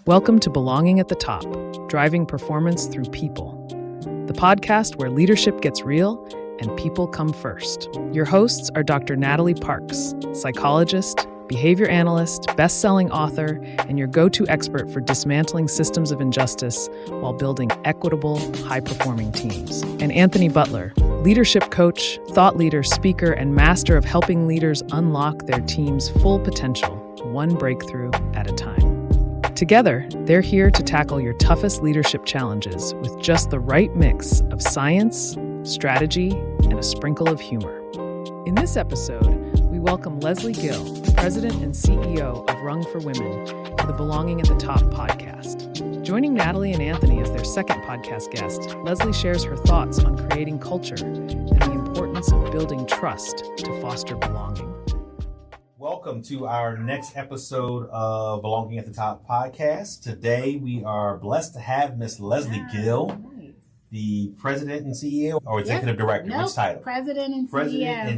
Welcome to Belonging at the Top, driving performance through people. The podcast where leadership gets real and people come first. Your hosts are Dr. Natalie Parks, psychologist, behavior analyst, best-selling author, and your go-to expert for dismantling systems of injustice while building equitable, high-performing teams. And Anthony Butler, leadership coach, thought leader, speaker, and master of helping leaders unlock their team's full potential, one breakthrough at a time. Together, they're here to tackle your toughest leadership challenges with just the right mix of science, strategy, and a sprinkle of humor. In this episode, we welcome Leslie Gill, President and CEO of Rung for Women, to the Belonging at the Top podcast. Joining Natalie and Anthony as their second podcast guest, Leslie shares her thoughts on creating culture and the importance of building trust to foster belonging. Welcome to our next episode of Belonging at the Top podcast. Today we are blessed to have Miss Leslie Gill, the President and CEO or Executive Director. Nope. Which title? President and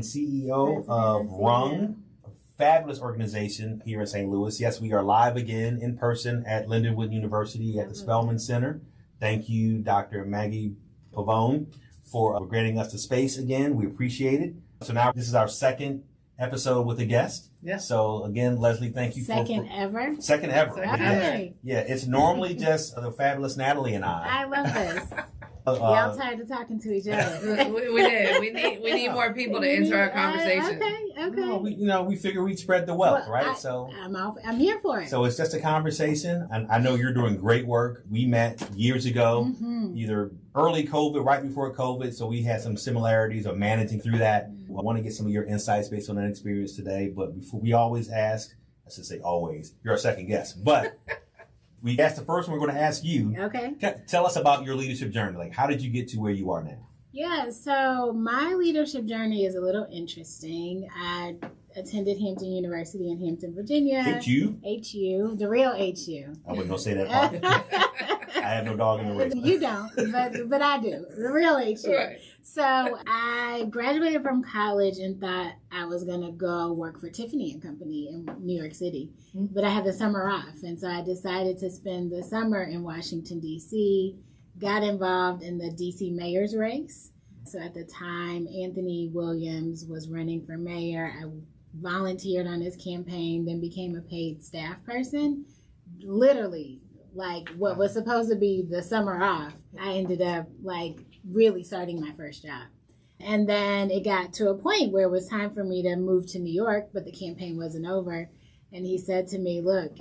CEO of Rung, a fabulous organization here in St. Louis. Yes, we are live again in person at Lindenwood University at the Spelman Center. Thank you, Dr. Maggie Pavone, for granting us the space again. We appreciate it. So now this is our second episode with a guest. Yeah. So again, Leslie, thank you. Second ever. Second ever. Okay. Yeah, it's normally just the fabulous Natalie and I love this. I. Y'all tired of talking to each other. we did. We need more people to enter our conversation. Okay. We figure we'd spread the wealth, Well, right? I'm here for it. So it's just a conversation, and I know you're doing great work. We met years ago, either early COVID, right before COVID, so we had some similarities of managing through that. I want to get some of your insights based on that experience today, but before we always ask, I should say always, you're our second guest, but we asked the first one, we're going to ask you. Okay. Tell us about your leadership journey. Like, how did you get to where you are now? Yeah, so my leadership journey is a little interesting. I attended Hampton University in Hampton, Virginia. HU, the real HU. I wasn't going to say that part. I have no dog in the race. You don't, but I do. The real HU. Right. So I graduated from college and thought I was going to go work for Tiffany & Company in New York City. But I had the summer off. And so I decided to spend the summer in Washington, D.C., got involved in the D.C. mayor's race. So at the time, Anthony Williams was running for mayor. I volunteered on his campaign, then became a paid staff person. Literally, like what was supposed to be the summer off, I ended up really starting my first job. And then it got to a point where it was time for me to move to New York, but the campaign wasn't over. And he said to me, look,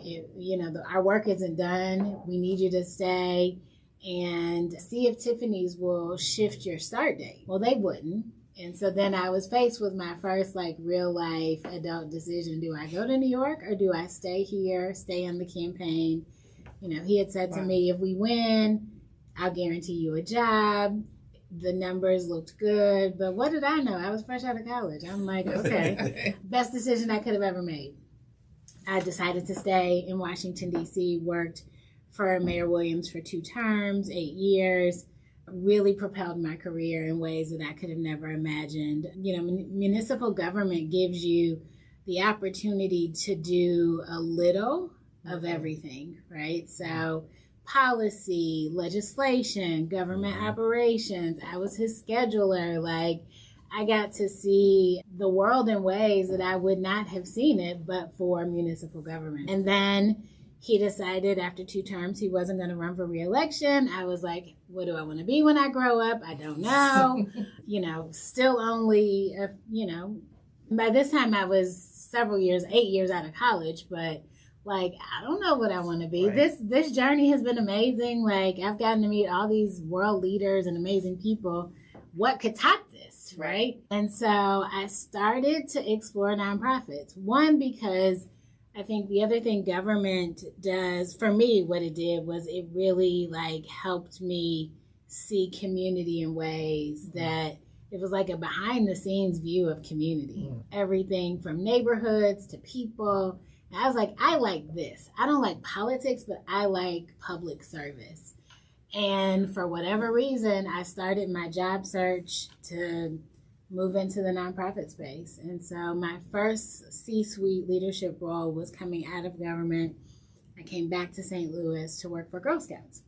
our work isn't done. We need you to stay and see if Tiffany's will shift your start date. Well, they wouldn't. And so then I was faced with my first real life adult decision. Do I go to New York or do I stay here, stay on the campaign? He had said to me, if we win, I'll guarantee you a job. The numbers looked good, but what did I know? I was fresh out of college. I'm like, okay, best decision I could have ever made. I decided to stay in Washington, D.C., worked for Mayor Williams for 2 terms, 8 years, really propelled my career in ways that I could have never imagined. Municipal government gives you the opportunity to do a little of everything, right? So policy, legislation, government operations. I was his scheduler. I got to see the world in ways that I would not have seen it but for municipal government. And then he decided after 2 terms he wasn't going to run for re-election. I was like, what do I want to be when I grow up? I don't know. Still only, by this time I was several years, 8 years out of college, but I don't know what I want to be. Right. This journey has been amazing. I've gotten to meet all these world leaders and amazing people. What could top this, right? And so I started to explore nonprofits. One, because I think the other thing government does, for me, what it did was it really helped me see community in ways that it was like a behind the scenes view of community. Everything from neighborhoods to people. I was like, I like this. I don't like politics, but I like public service. And for whatever reason, I started my job search to move into the nonprofit space. And so my first C-suite leadership role was coming out of government I came back to St. Louis to work for Girl Scouts.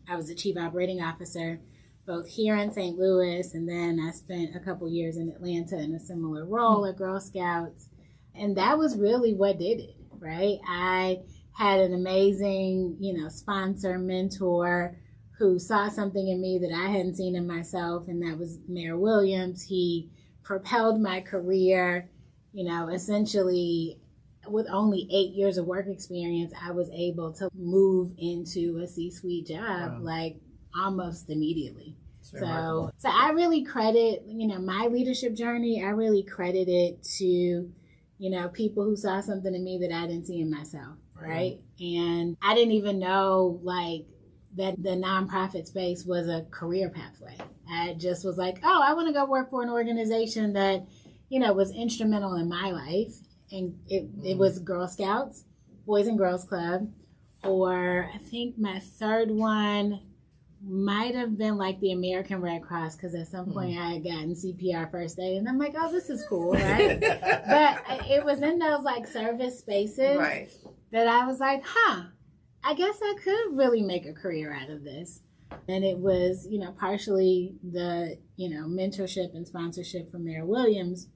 I was the chief operating officer both here in St. Louis, and then I spent a couple years in Atlanta in a similar role at Girl Scouts. And that was really what did it, right? I had an amazing, sponsor, mentor who saw something in me that I hadn't seen in myself, and that was Mayor Williams. He propelled my career, essentially with only 8 years of work experience, I was able to move into a C-suite job like almost immediately. So I really credit, my leadership journey, I really credit it to, people who saw something in me that I didn't see in myself, right? And I didn't even know, that the nonprofit space was a career pathway. I just was like, oh, I want to go work for an organization that, was instrumental in my life. And it was Girl Scouts, Boys and Girls Club, or I think my third one might have been like the American Red Cross, because at some point I had gotten CPR first aid, and I'm like, oh, this is cool, right? But it was in those service spaces that I was like, I guess I could really make a career out of this. And it was, partially the, mentorship and sponsorship from Mayor Williams,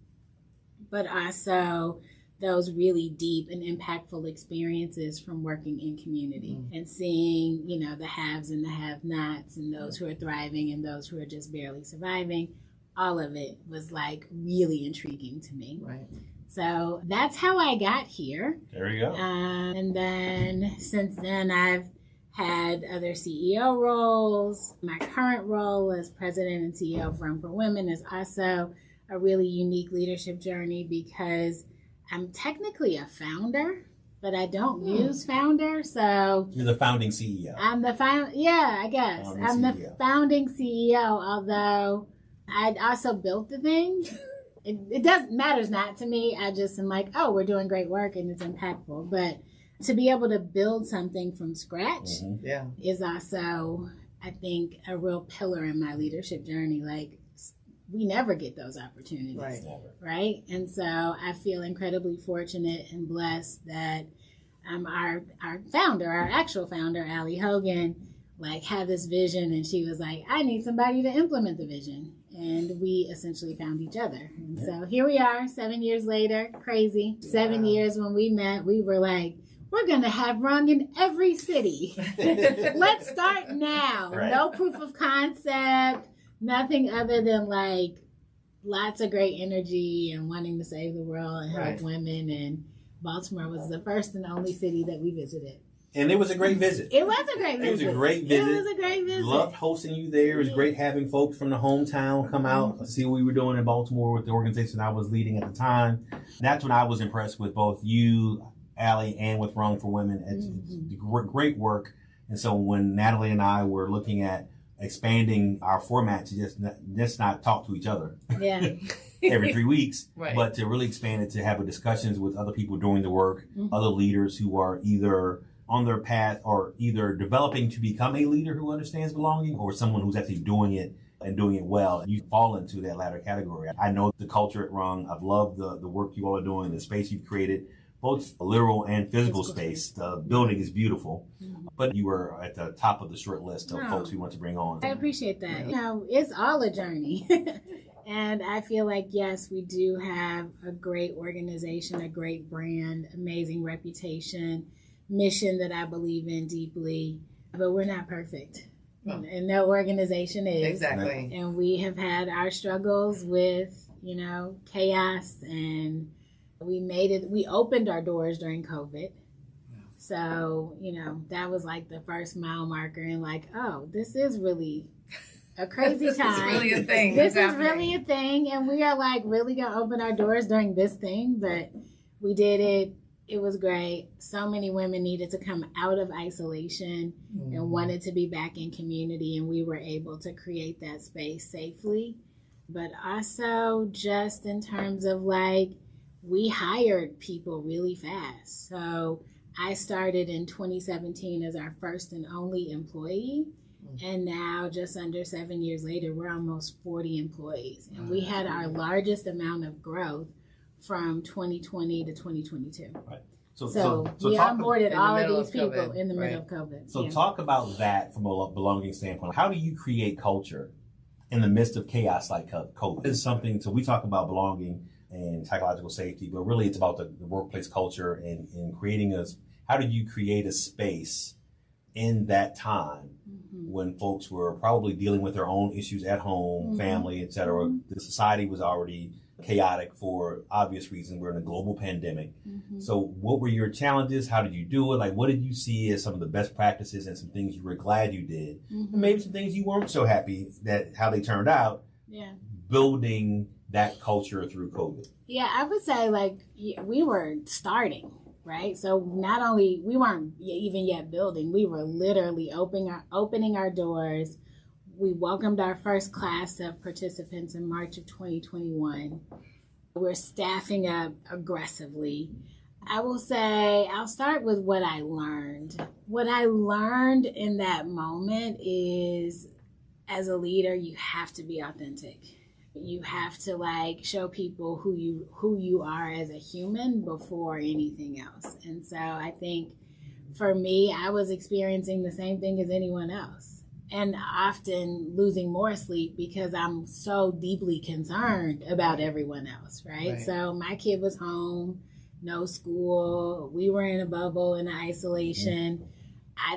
but also those really deep and impactful experiences from working in community and seeing, the haves and the have-nots and those who are thriving and those who are just barely surviving. All of it was really intriguing to me. Right. So that's how I got here. There you go. And then since then, I've had other CEO roles. My current role as president and CEO of Run for Women is also a really unique leadership journey because I'm technically a founder, but I don't use founder. So you're the founding CEO. I'm the I guess. I'm the founding CEO, although I also built the thing. It matters not to me. I just am like, oh, we're doing great work and it's impactful. But to be able to build something from scratch is also, I think, a real pillar in my leadership journey. We never get those opportunities, right? And so I feel incredibly fortunate and blessed that our founder, our actual founder, Allie Hogan, had this vision, and she was like, I need somebody to implement the vision. And we essentially found each other. And so here we are, 7 years later, crazy. 7 years when we met, we were like, we're going to have Rung in every city. Let's start now. Right. No proof of concept. Nothing other than lots of great energy and wanting to save the world and help women. And Baltimore was the first and only city that we visited. And it was a great visit. It was a great visit. Loved hosting you there. It was great having folks from the hometown come out and see what we were doing in Baltimore with the organization I was leading at the time. That's when I was impressed with both you, Allie, and with Run for Women. It's great work. And so when Natalie and I were looking at expanding our format to just not talk to each other every 3 weeks, but to really expand it to have discussions with other people doing the work, other leaders who are either on their path or either developing to become a leader who understands belonging or someone who's actually doing it and doing it well. You fall into that latter category. I know the culture at Rung. I've loved the work you all are doing, the space you've created, both literal and physical space. The building is beautiful, but you were at the top of the short list of folks we want to bring on. I appreciate that. It's all a journey. And I feel like, yes, we do have a great organization, a great brand, amazing reputation, mission that I believe in deeply, but we're not perfect. And no organization is. Exactly. And we have had our struggles with, chaos, and we opened our doors during COVID. So, that was the first mile marker and oh, this is really a crazy time. This is really a thing. This is really a thing. And we are really going to open our doors during this thing, but we did it. It was great. So many women needed to come out of isolation and wanted to be back in community, and we were able to create that space safely. But also just in terms of we hired people really fast. So I started in 2017 as our first and only employee. And now, just under 7 years later, we're almost 40 employees. And we had our largest amount of growth from 2020 to 2022. Right. So we onboarded all of these people in the middle of COVID. So talk about that from a belonging standpoint. How do you create culture in the midst of chaos like COVID? It's something, so we talk about belonging and psychological safety, but really it's about the workplace culture and creating how do you create a space in that time when folks were probably dealing with their own issues at home, family, et cetera. The society was already chaotic for obvious reasons. We're in a global pandemic. So what were your challenges? How did you do it? Like, what did you see as some of the best practices and some things you were glad you did? And maybe some things you weren't so happy that how they turned out. Yeah. Building that culture through COVID. Yeah, I would say we were starting, right? So not only, we weren't even yet building, we were literally opening our doors. We welcomed our first class of participants in March of 2021. We're staffing up aggressively. I will say, I'll start with what I learned. What I learned in that moment is, as a leader, you have to be authentic. You have to show people who you are as a human before anything else. And so I think for me, I was experiencing the same thing as anyone else, and often losing more sleep because I'm so deeply concerned about everyone else, right? So my kid was home, no school. We were in a bubble, in isolation.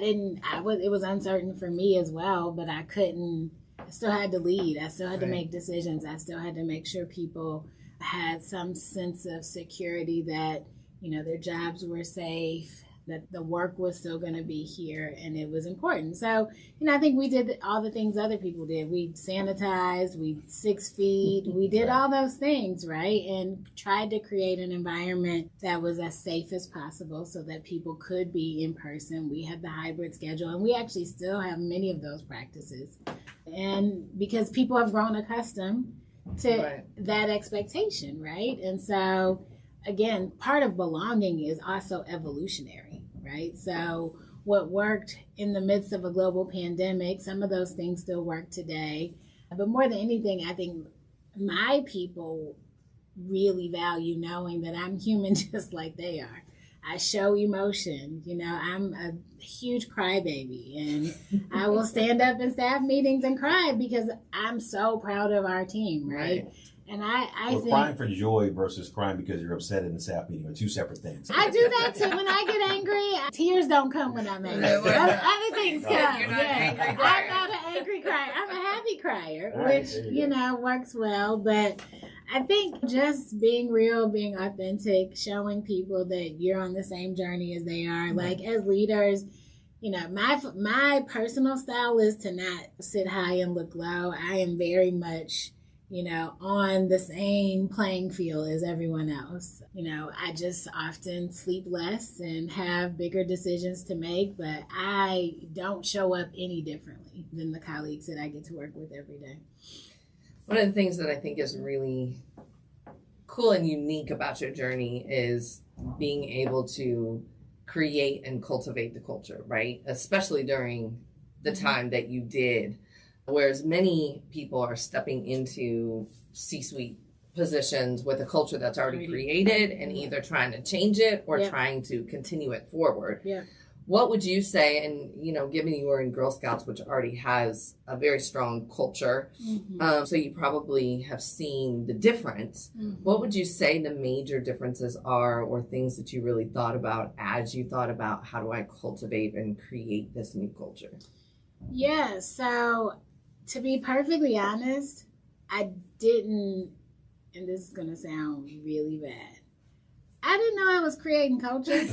It was uncertain for me as well, but I still had to lead. I still had to make decisions. I still had to make sure people had some sense of security that, their jobs were safe, that the work was still going to be here, and it was important. So, I think we did all the things other people did. We sanitized, we 6 feet, we did all those things, right? And tried to create an environment that was as safe as possible so that people could be in person. We had the hybrid schedule, and we actually still have many of those practices. And because people have grown accustomed to that expectation, right? And so, again, part of belonging is also evolutionary, right? So what worked in the midst of a global pandemic, some of those things still work today. But more than anything, I think my people really value knowing that I'm human just like they are. I show emotion. I'm a huge crybaby, and I will stand up in staff meetings and cry because I'm so proud of our team, right? And I think crying for joy versus crying because you're upset in the staff meeting are two separate things. I do that too. When I get angry, tears don't come when I'm angry. Other things come. You're not an angry crier. I'm not an angry crier. I'm a happy crier, which works well. But I think just being real, being authentic, showing people that you're on the same journey as they are. As leaders, my personal style is to not sit high and look low. I am very much on the same playing field as everyone else. I just often sleep less and have bigger decisions to make, but I don't show up any differently than the colleagues that I get to work with every day. One of the things that I think is really cool and unique about your journey is being able to create and cultivate the culture, right? Especially during the time that you did. Whereas many people are stepping into C-suite positions with a culture that's already created and either trying to change it or trying to continue it forward. Yeah. What would you say, and given you were in Girl Scouts, which already has a very strong culture, so you probably have seen the difference. What would you say the major differences are, or things that you really thought about as you thought about how do I cultivate and create this new culture? Yeah, so to be perfectly honest, I didn't, and this is going to sound really bad, I didn't know I was creating culture.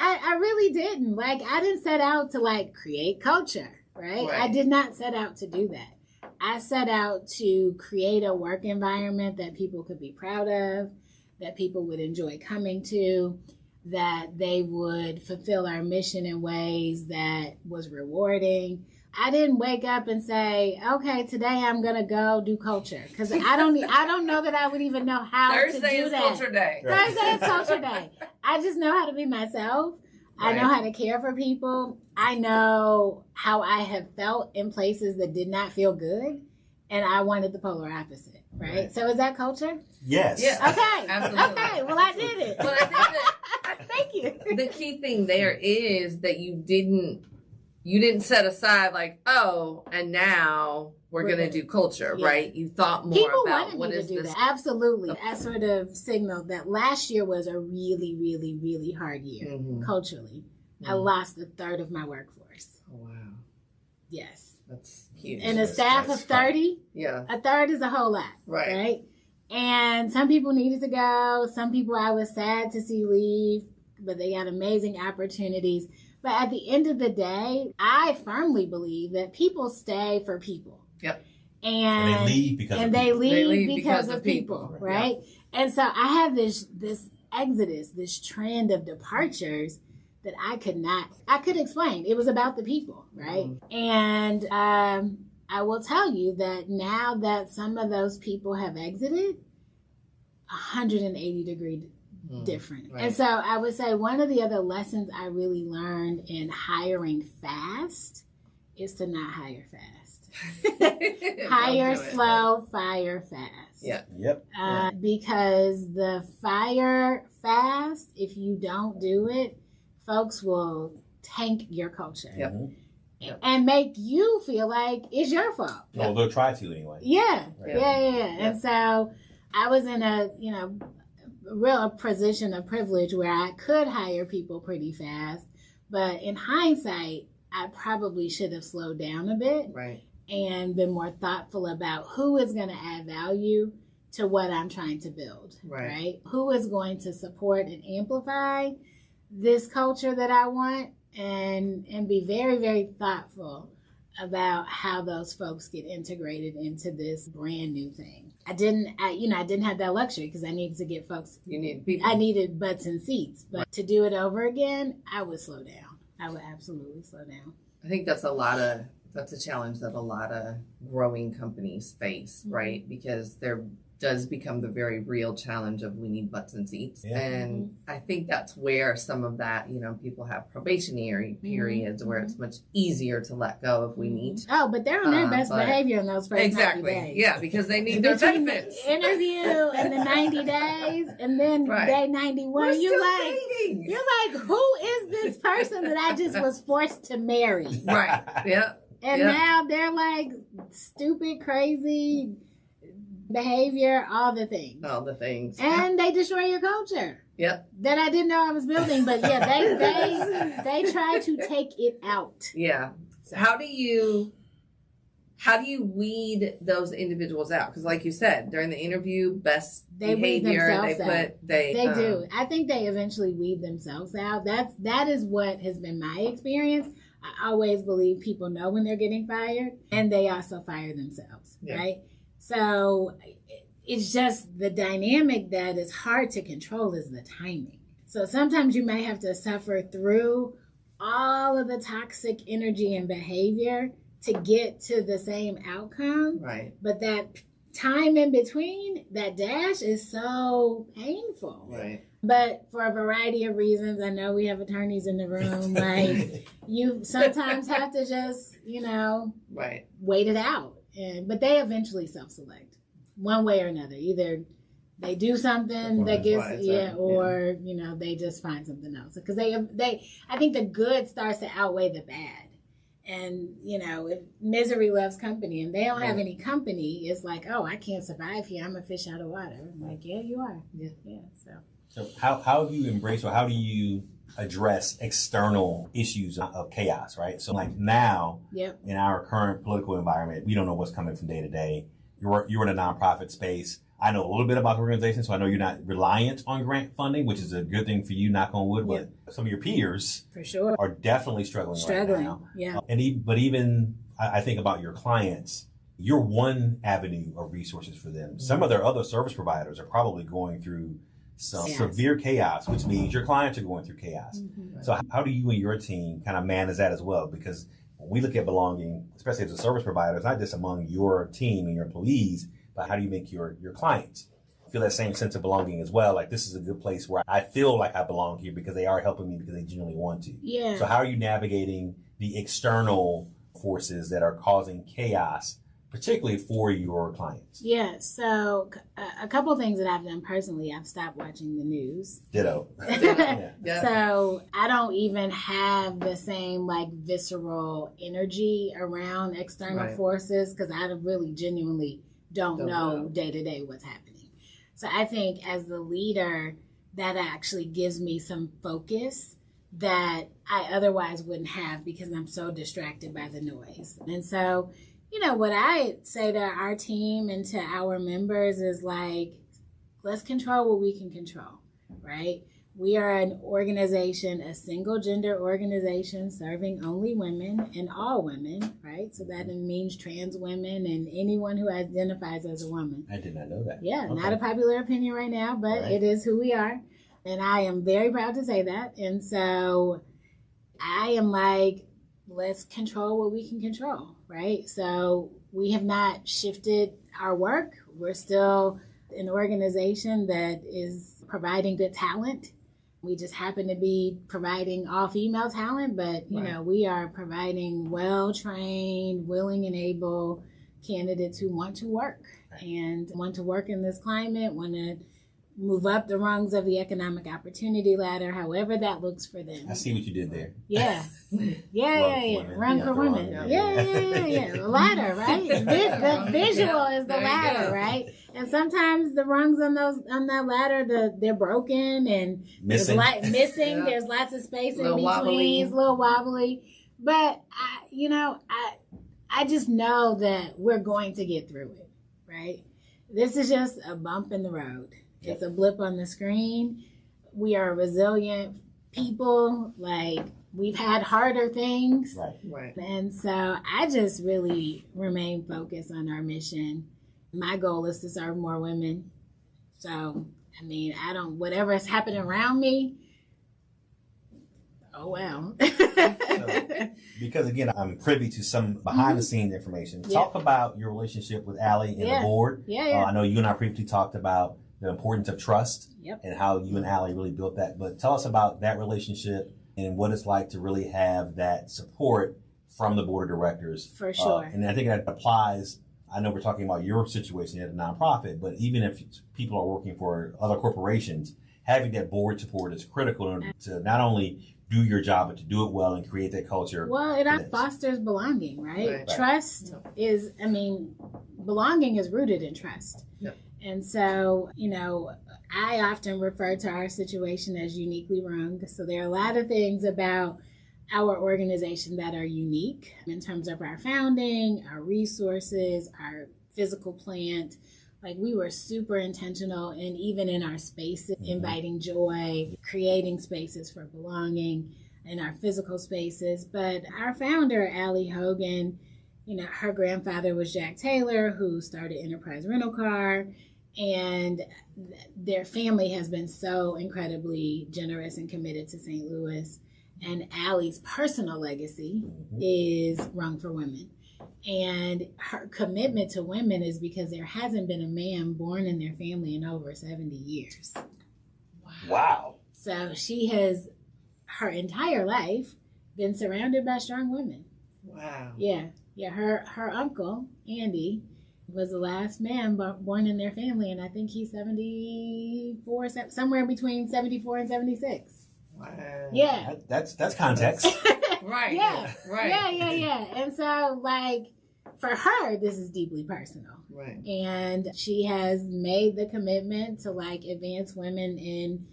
I really didn't. I didn't set out to create culture, right? I did not set out to do that. I set out to create a work environment that people could be proud of, that people would enjoy coming to, that they would fulfill our mission in ways that was rewarding. I didn't wake up and say, okay, today I'm going to go do culture. Because I don't know that I would even know how to do that. Thursday is culture day. Thursday is culture day. I just know how to be myself. I know how to care for people. I know how I have felt in places that did not feel good. And I wanted the polar opposite, right? So is that culture? Yes. Yeah. Okay. Absolutely. Okay. Well, I did it. Well, I think that Thank you. The key thing there is that you didn't set aside like, oh, and now we're going to do culture, right? You thought more People about wanted what me is to do this. that. Absolutely. I sort of signaled that last year was a really, really, really hard year culturally. I lost a third of my workforce. Oh, wow. Yes. That's huge. And a staff of 30, a third is a whole lot. Right? And some people needed to go. Some people I was sad to see leave, but they got amazing opportunities. But at the end of the day, I firmly believe that people stay for people. Yep. And they leave because of people, right? Yep. And so I have this exodus, this trend of departures that I could explain. It was about the people, right? And I will tell you that now that some of those people have exited, 180 degree different. Right. And so I would say one of the other lessons I really learned in hiring fast is to not hire fast. Hire slow, fire fast. Yeah. Yep. Because the fire fast, if you don't do it, folks will tank your culture. Yep. And make you feel like it's your fault. Well, they'll try to anyway. Yeah. And so I was in a real position of privilege where I could hire people pretty fast. But in hindsight, I probably should have slowed down a bit. Right. And been more thoughtful about who is going to add value to what I'm trying to build. Right. Who is going to support and amplify this culture that I want, and be very, very thoughtful about how those folks get integrated into this brand new thing. I didn't have that luxury because I needed to get folks. You need people. I needed butts and seats, but to do it over again, I would slow down. I would absolutely slow down. I think that's a challenge that a lot of growing companies face, right? Because there does become the very real challenge of we need butts and seats. Yeah. And I think that's where some of that, people have probationary periods where it's much easier to let go if we need to. Oh, but they're on their best behavior in those first 90 days. Yeah, because they need their benefits. The interview and the 90 days and then day 91, you're like, who is this person that I just was forced to marry? Right. Yeah. And now they're like stupid, crazy behavior, all the things. And they destroy your culture. Yep. That I didn't know I was building, but they try to take it out. Yeah. So how do you weed those individuals out? Because like you said, during the interview, best behavior, they do. I think they eventually weed themselves out. That is what has been my experience. I always believe people know when they're getting fired, and they also fire themselves, right? So it's just the dynamic that is hard to control is the timing. So sometimes you may have to suffer through all of the toxic energy and behavior to get to the same outcome. Right. But that time in between, that dash is so painful. Right. But for a variety of reasons, I know we have attorneys in the room, like you sometimes have to just, wait it out. But they eventually self-select one way or another. Either they do something that gets, or, they just find something else. Because I think the good starts to outweigh the bad. And, if misery loves company and they don't have any company, it's like, oh, I can't survive here. I'm a fish out of water. I'm like, yeah, you are. Yeah. So how have you embraced, or how do you address external issues of chaos, right? So like now, in our current political environment, we don't know what's coming from day to day. You're in a nonprofit space. I know a little bit about the organization, so I know you're not reliant on grant funding, which is a good thing for you, knock on wood. But some of your peers for sure are definitely struggling right now. Yeah. But even I think about your clients, you're one avenue of resources for them. Some of their other service providers are probably going through some severe chaos, which means your clients are going through chaos. Mm-hmm. So how do you and your team kind of manage that as well? Because when we look at belonging, especially as a service provider, it's not just among your team and your employees, but how do you make your clients feel that same sense of belonging as well? Like, this is a good place where I feel like I belong here because they are helping me because they genuinely want to. Yeah. So how are you navigating the external forces that are causing chaos particularly for your clients? Yeah, so a couple things that I've done personally, I've stopped watching the news. Ditto. Yeah. So I don't even have the same like visceral energy around external Right. forces because I really genuinely don't know day to day what's happening. So I think as the leader, that actually gives me some focus that I otherwise wouldn't have because I'm so distracted by the noise. And so, what I say to our team and to our members is like, let's control what we can control, right? We are an organization, a single gender organization serving only women and all women, right? So that means trans women and anyone who identifies as a woman. I did not know that. Yeah, Okay. not a popular opinion right now, but Right. It is who we are. And I am very proud to say that. And so I am like, let's control what we can control, right? So we have not shifted our work. We're still an organization that is providing good talent. We just happen to be providing all female talent, but we are providing well-trained, willing and able candidates who want to work and want to work in this climate, want to move up the rungs of the economic opportunity ladder, however that looks for them. I see what you did there. Yeah. Women. Run for women. Yeah. The ladder, right? The visual is the ladder, right? And sometimes the rungs on that ladder, they're broken and Missing. Missing. Yeah. There's lots of space in between. Wobbly. It's a little wobbly. But I just know that we're going to get through it, right? This is just a bump in the road. Yep. It's a blip on the screen. We are resilient people. Like, we've had harder things. Right. And so I just really remain focused on our mission. My goal is to serve more women. So, whatever is happening around me, oh well. Because again, I'm privy to some behind the scenes information. Yeah. Talk about your relationship with Allie and the board. Yeah. I know you and I briefly talked about the importance of trust Yep. and how you and Allie really built that. But tell us about that relationship and what it's like to really have that support from the board of directors. For sure. And I think that applies. I know we're talking about your situation at a nonprofit, but even if people are working for other corporations, having that board support is critical to not only do your job, but to do it well and create that culture. Well, it fosters belonging, right? Right. Trust is, belonging is rooted in trust. Yep. And so, I often refer to our situation as uniquely rung. So there are a lot of things about our organization that are unique in terms of our founding, our resources, our physical plant. Like, we were super intentional, and even in our spaces, inviting joy, creating spaces for belonging in our physical spaces. But our founder, Allie Hogan, her grandfather was Jack Taylor, who started Enterprise Rental Car, and their family has been so incredibly generous and committed to St. Louis. And Allie's personal legacy is Rung for Women. And her commitment to women is because there hasn't been a man born in their family in over 70 years. Wow. So she has, her entire life, been surrounded by strong women. Wow. Yeah. Her uncle, Andy, was the last man born in their family, and I think he's 74, somewhere between 74 and 76. Wow. Yeah. That's context. Right. Yeah. Right. Yeah. And so, like, for her, this is deeply personal. Right. And she has made the commitment to, like, advance women in,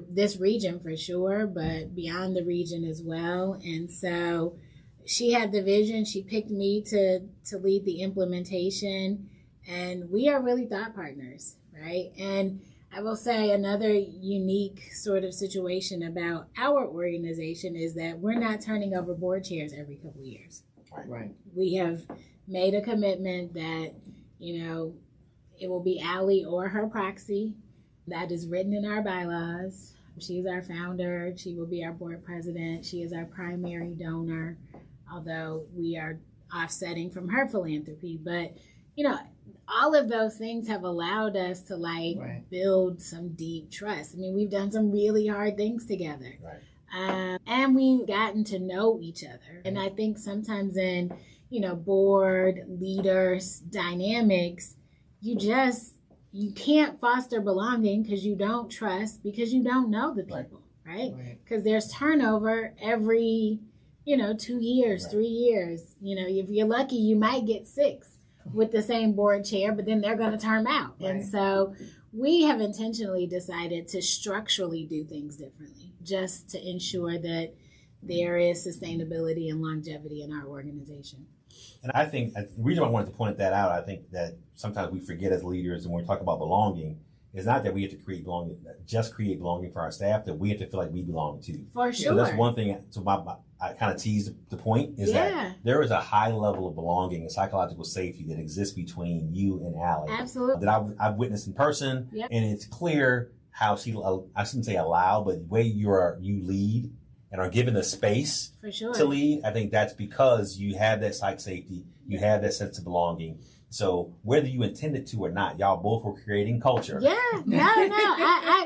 this region for sure, but beyond the region as well. And so she had the vision. She picked me to lead the implementation, and we are really thought partners, right? And I will say another unique sort of situation about our organization is that we're not turning over board chairs every couple of years. Right. We have made a commitment that, it will be Allie or her proxy. That is written in our bylaws. She's our founder. She will be our board president. She is our primary donor, although we are offsetting from her philanthropy. But, all of those things have allowed us to build some deep trust. We've done some really hard things together. Right. And we've gotten to know each other. And I think sometimes in, board leaders dynamics, you can't foster belonging because you don't trust, because you don't know the people, right? Because there's turnover every 2 years, 3 years. If you're lucky, you might get 6 with the same board chair, but then they're going to term out. And so we have intentionally decided to structurally do things differently, just to ensure that there is sustainability and longevity in our organization. And I think the reason I wanted to point that out, I think that sometimes we forget as leaders, and when we talk about belonging, it's not that we have to create belonging for our staff, that we have to feel like we belong too. For sure. So that's one thing. So I kind of teased the point is that there is a high level of belonging and psychological safety that exists between you and Allie. Absolutely. That I've witnessed in person, and it's clear how I shouldn't say allow, but the way you lead and are given the space to lead. I think that's because you have that psych safety, you have that sense of belonging. So whether you intended to or not, y'all both were creating culture. Yeah, no,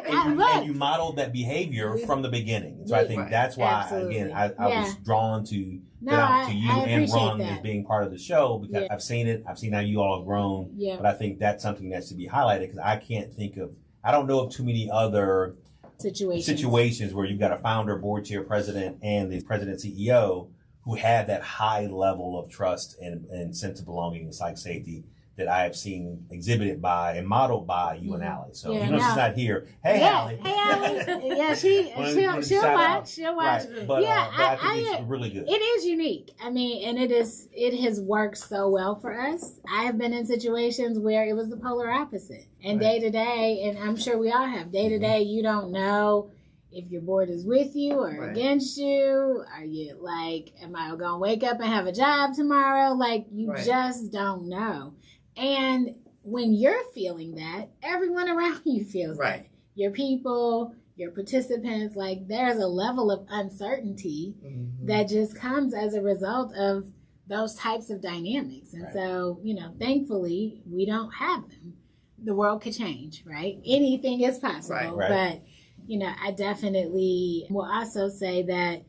and you modeled that behavior from the beginning. So I think that's why, again, I was drawn to you and Ron as being part of the show, because I've seen it. I've seen how you all have grown. Yeah. But I think that's something that should be highlighted, because I don't know of too many other situations where you've got a founder, board chair, president, and the president CEO who have that high level of trust and sense of belonging and psych safety that I have seen exhibited by and modeled by you and Allie. So she's not here. Hey, Allie. Hey, Allie. Yeah, she'll watch. She'll watch. Right. But I think it's really good. It is unique. I mean, and it has worked so well for us. I have been in situations where it was the polar opposite. And day to day, and I'm sure we all have, day to day, you don't know if your board is with you or against you. Are you like, am I going to wake up and have a job tomorrow? Like, you just don't know. And when you're feeling that, everyone around you feels that. Your people, your participants, like, there's a level of uncertainty that just comes as a result of those types of dynamics. And so, thankfully, we don't have them. The world could change, right? Anything is possible. But I definitely will also say that,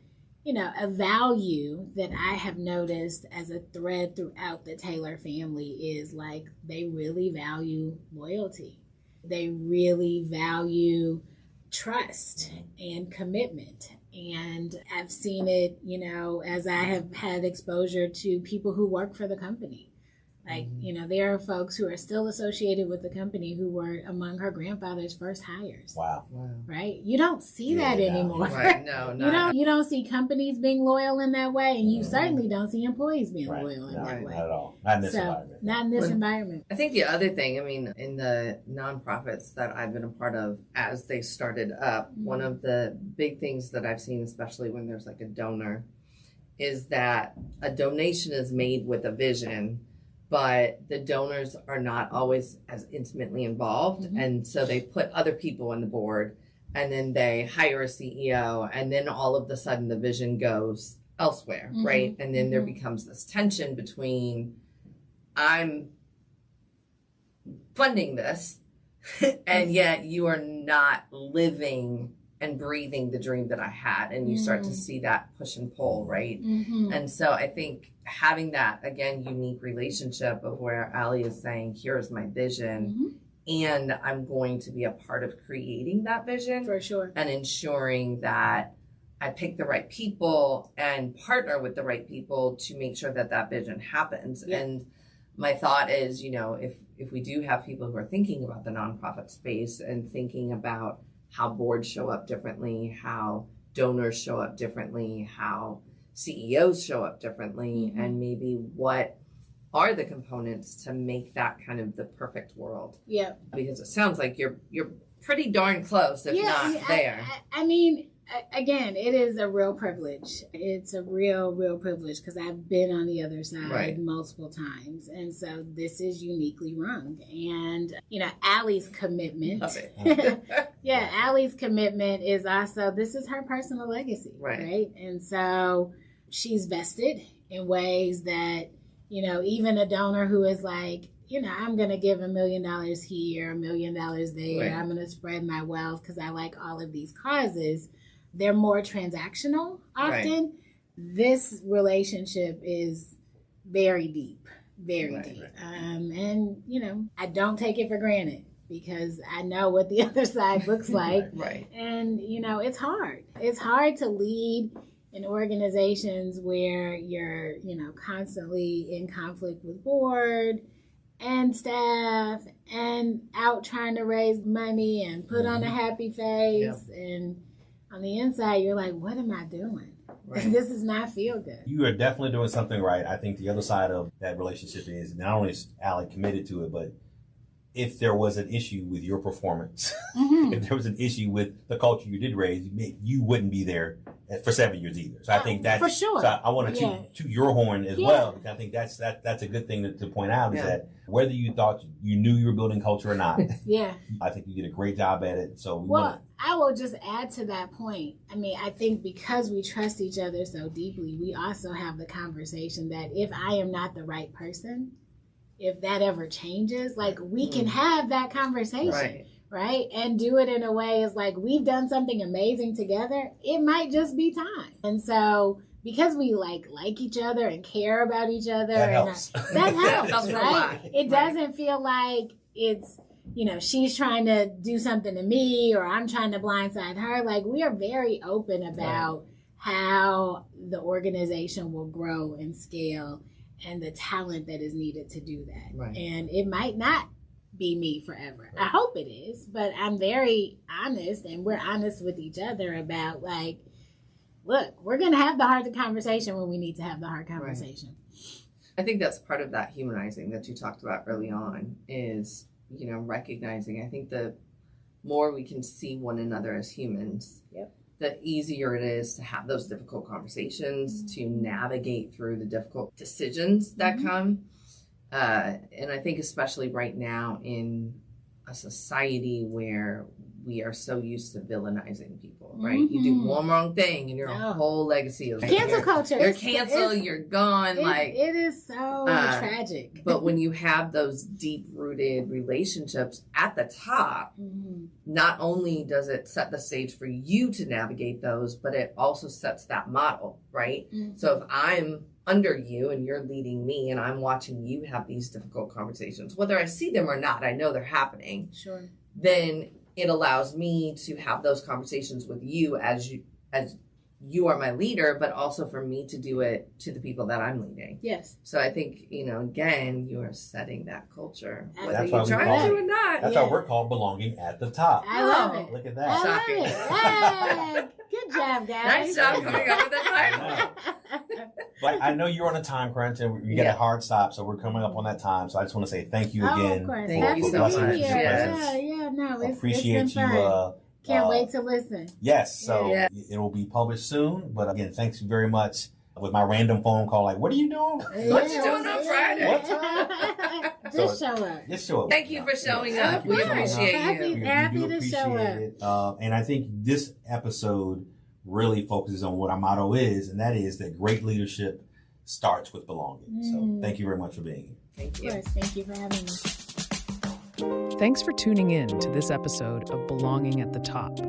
a value that I have noticed as a thread throughout the Taylor family is, like, they really value loyalty. They really value trust and commitment. And I've seen it, as I have had exposure to people who work for the company. Like, there are folks who are still associated with the company who were among her grandfather's first hires. Wow. Right? You don't see that anymore. Right. No, you don't see companies being loyal in that way, and you certainly don't see employees being loyal in that way. Not at all. Not in this environment. Not in this environment. I think the other thing, I mean, in the nonprofits that I've been a part of as they started up, one of the big things that I've seen, especially when there's like a donor, is that a donation is made with a vision, but the donors are not always as intimately involved. And so they put other people on the board, and then they hire a CEO, and then all of a sudden the vision goes elsewhere, right? And then there becomes this tension between, I'm funding this, and yet you are not living and breathing the dream that I had. And you start to see that push and pull, right? And so I think having that, again, unique relationship of where Allie is saying, here's my vision, and I'm going to be a part of creating that vision. For sure. And ensuring that I pick the right people and partner with the right people to make sure that that vision happens. And my thought is, if we do have people who are thinking about the nonprofit space and thinking about how boards show up differently, how donors show up differently, how CEOs show up differently, and maybe what are the components to make that kind of the perfect world. Because it sounds like you're pretty darn close, if not there. I mean, again, it is a real privilege. It's a real privilege, because I've been on the other side multiple times. And so this is uniquely run. And, Allie's commitment. Allie's commitment is also, this is her personal legacy. Right? And so she's vested in ways that, even a donor who is like, I'm going to give $1 million here, $1 million there. I'm going to spread my wealth because I like all of these causes. They're more transactional often. This relationship is very deep, very Right, deep. right. And, you know, I don't take it for granted because I know what the other side looks like. Right. And, you know, it's hard. It's hard to lead in organizations where you're, you know, constantly in conflict with board and staff and out trying to raise money and put on a happy face. And on the inside, you're like, what am I doing? Right. This does not feel good. You are definitely doing something right. I think the other side of that relationship is not only is Allie committed to it, but if there was an issue with your performance, if there was an issue with the culture you did raise, you wouldn't be there for 7 years either. So I think that's for sure. So I want to toot your horn as well, because I think that's a good thing to point out is that whether you thought you knew you were building culture or not, I think you did a great job at it. So I will just add to that point. I mean, I think because we trust each other so deeply, we also have the conversation that if I am not the right person, if that ever changes, like we can have that conversation, right? And do it in a way is like we've done something amazing together. It might just be time. And so because we like each other and care about each other, that helps. That helps, Helps right? It doesn't feel like it's, you know, she's trying to do something to me or I'm trying to blindside her. Like we are very open about how the organization will grow and scale and the talent that is needed to do that. Right. And it might not be me forever. I hope it is, but I'm very honest and we're honest with each other about like, look, we're going to have the hard conversation when we need to have the hard conversation. I think that's part of that humanizing that you talked about early on is, you know, recognizing. I think the more we can see one another as humans, the easier it is to have those difficult conversations, to navigate through the difficult decisions that come. And I think especially right now in a society where we are so used to villainizing people, right? You do one wrong thing and your whole legacy is cancel culture. You're canceled, you're gone. It is so tragic. But when you have those deep-rooted relationships at the top, not only does it set the stage for you to navigate those, but it also sets that model, right? So if I'm under you and you're leading me and I'm watching you have these difficult conversations, whether I see them or not, I know they're happening. Sure. Then it allows me to have those conversations with you as you are my leader, but also for me to do it to the people that I'm leading. Yes. So I think, you know, again, you are setting that culture, whether That's you why we try call to it- or not. That's how we're called belonging at the top. I love it. Look at I that. love Shocking. it. Hey, good job, guys. Nice job coming up with the title. But I know you're on a time crunch and you get a hard stop, so we're coming up on that time. So I just want to say thank you again. Of course. Thank Happy you to so be much. here. Yes. No, it's Appreciate been you. fun. Can't wait to listen. Yes, so Yeah. it will be published soon. But again, thanks very much. With my random phone call, like, what are you doing? What you doing on Friday? What time? Just show up. Just show up. Thank you for showing Yes, up. thank you We for showing appreciate up. you. We Happy do to appreciate show up. it. And I think this episode really focuses on what our motto is, and that is that great leadership starts with belonging. So thank you very much for being here. Thank Of you. course. Thank you for having me. Thanks for tuning in to this episode of Belonging at the Top.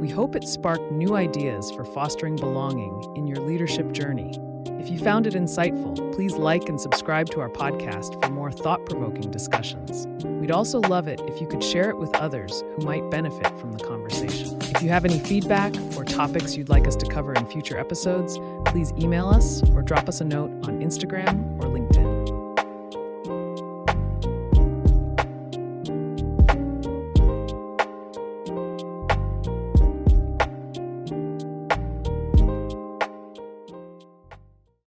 We hope it sparked new ideas for fostering belonging in your leadership journey. If you found it insightful, please like and subscribe to our podcast for more thought-provoking discussions. We'd also love it if you could share it with others who might benefit from the conversation. If you have any feedback or topics you'd like us to cover in future episodes, please email us or drop us a note on Instagram or LinkedIn.